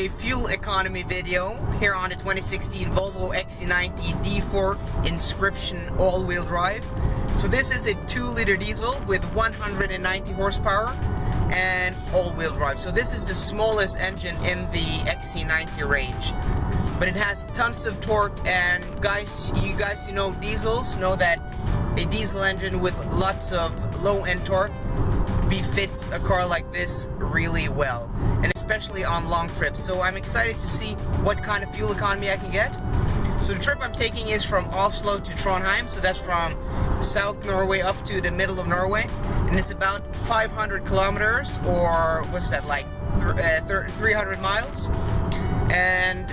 a fuel economy video here on the 2016 Volvo XC90 D4 Inscription all-wheel drive. So this is a 2-liter diesel with 190 horsepower and all-wheel drive. So this is the smallest engine in the XC90 range, but it has tons of torque. And you guys who know diesels know that a diesel engine with lots of low-end torque befits a car like this really well, and especially on long trips. So I'm excited to see what kind of fuel economy I can get. So the trip I'm taking is from Oslo to Trondheim, so that's from South Norway up to the middle of Norway, and it's about 500 kilometers, or what's that, like 300 miles. And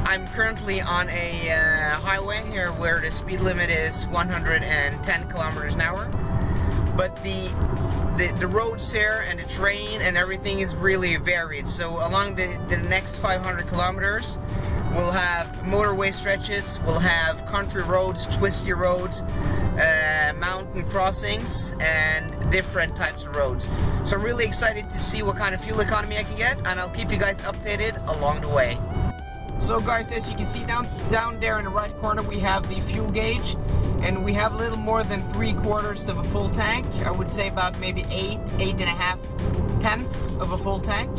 I'm currently on a highway here where the speed limit is 110 kilometers an hour, but the roads here and the terrain and everything is really varied. So along the next 500 kilometers, we'll have motorway stretches, we'll have country roads, twisty roads, mountain crossings, and different types of roads. So I'm really excited to see what kind of fuel economy I can get, and I'll keep you guys updated along the way. So guys, as you can see down there in the right corner, we have the fuel gauge, and we have a little more than 3/4 of a full tank. I would say about maybe 8.5 tenths of a full tank.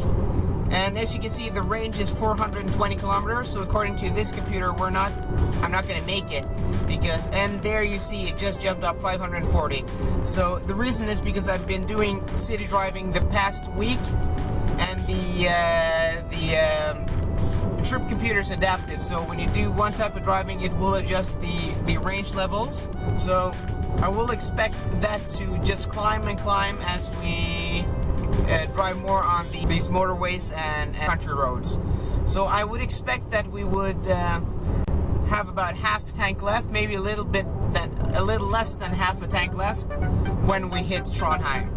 And as you can see, the range is 420 kilometers. So according to this computer, I'm not gonna make it, because, and there you see it just jumped up 540. So the reason is because I've been doing city driving the past week, and the trip computer is adaptive. So when you do one type of driving, it will adjust the range levels. So I will expect that to just climb and climb as we drive more on these motorways and country roads. So I would expect that we would have about half tank left, maybe a little less than half a tank left when we hit Trondheim.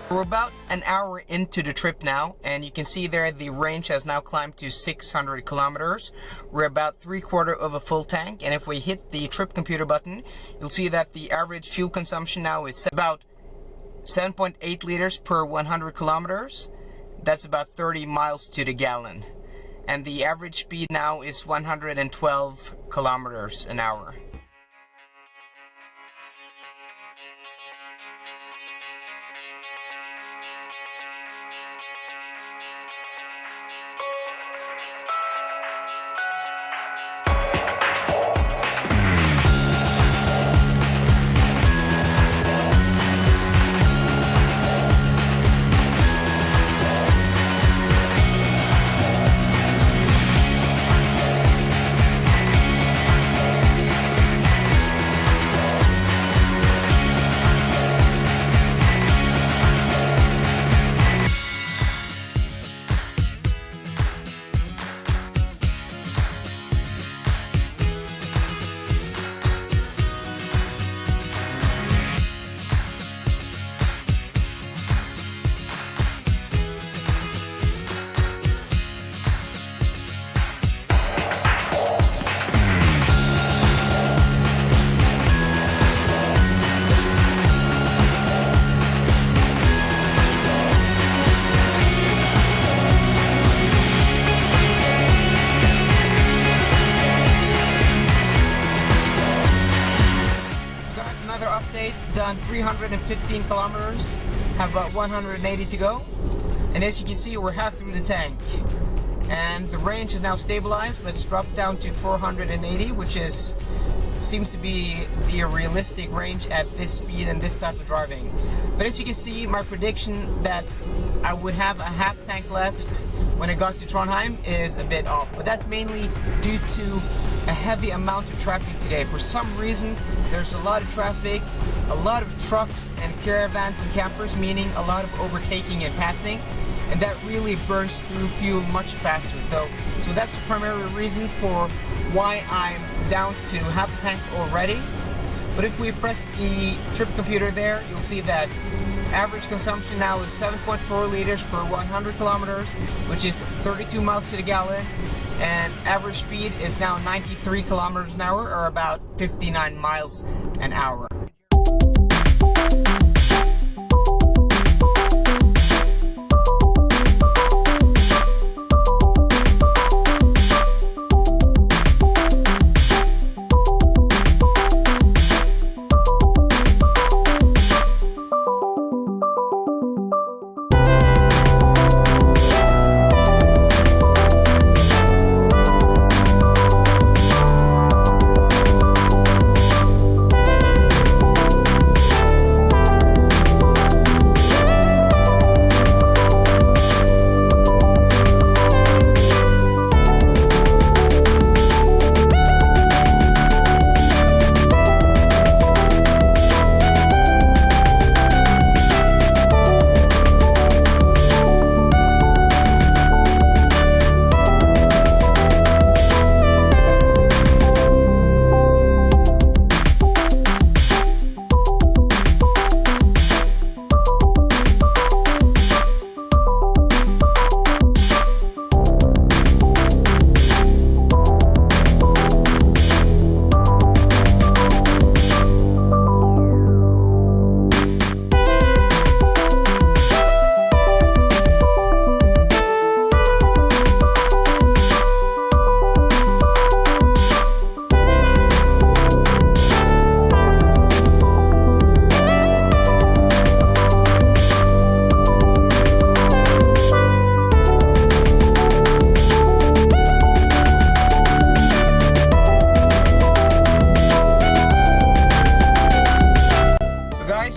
We're about an hour into the trip now, and you can see there the range has now climbed to 600 kilometers. We're about 3/4 of a full tank, and if we hit the trip computer button, you'll see that the average fuel consumption now is about 7.8 liters per 100 kilometers. That's about 30 miles to the gallon. And the average speed now is 112 kilometers an hour. 315 kilometers, have about 180 to go. And as you can see, we're half through the tank. And the range is now stabilized, but it's dropped down to 480, which seems to be the realistic range at this speed and this type of driving. But as you can see, my prediction that I would have a half tank left when I got to Trondheim is a bit off. But that's mainly due to a heavy amount of traffic today. For some reason, there's a lot of traffic, a lot of trucks and caravans and campers, meaning a lot of overtaking and passing. And that really burns through fuel much faster though. So that's the primary reason for why I'm down to half the tank already. But if we press the trip computer there, you'll see that average consumption now is 7.4 liters per 100 kilometers, which is 32 miles to the gallon. And average speed is now 93 kilometers an hour, or about 59 miles an hour.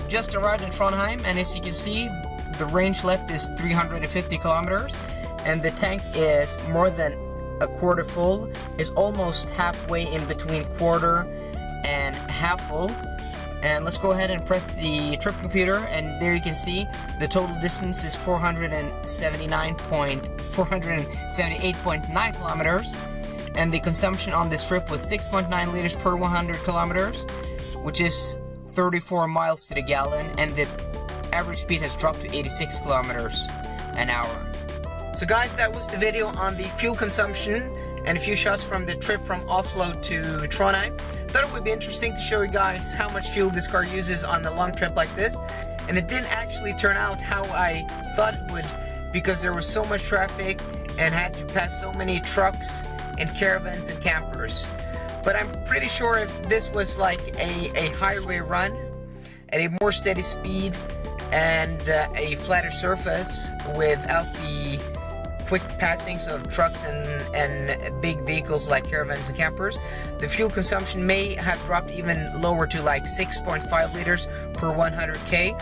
Just arrived in Trondheim, and as you can see, the range left is 350 kilometers, and the tank is more than a quarter full. It's almost halfway in between quarter and half full. And let's go ahead and press the trip computer, and there you can see the total distance is 478.9 kilometers, and the consumption on this trip was 6.9 liters per 100 kilometers, which is 34 miles to the gallon, and the average speed has dropped to 86 kilometers an hour. So guys, that was the video on the fuel consumption and a few shots from the trip from Oslo to Trondheim. Thought it would be interesting to show you guys how much fuel this car uses on a long trip like this, and it didn't actually turn out how I thought it would, because there was so much traffic and had to pass so many trucks and caravans and campers. But I'm pretty sure if this was like a highway run at a more steady speed and a flatter surface without the quick passings of trucks and big vehicles like caravans and campers, the fuel consumption may have dropped even lower to like 6.5 liters per 100k,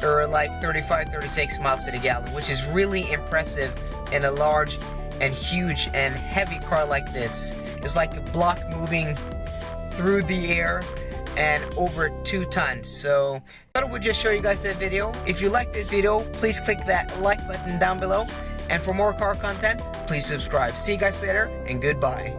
or like 35-36 miles to the gallon, which is really impressive in a large and huge and heavy car like this. It's like a block moving through the air and over 2 tons. So I thought I would just show you guys that video. If you like this video, please click that like button down below, and for more car content, please subscribe. See you guys later, and goodbye.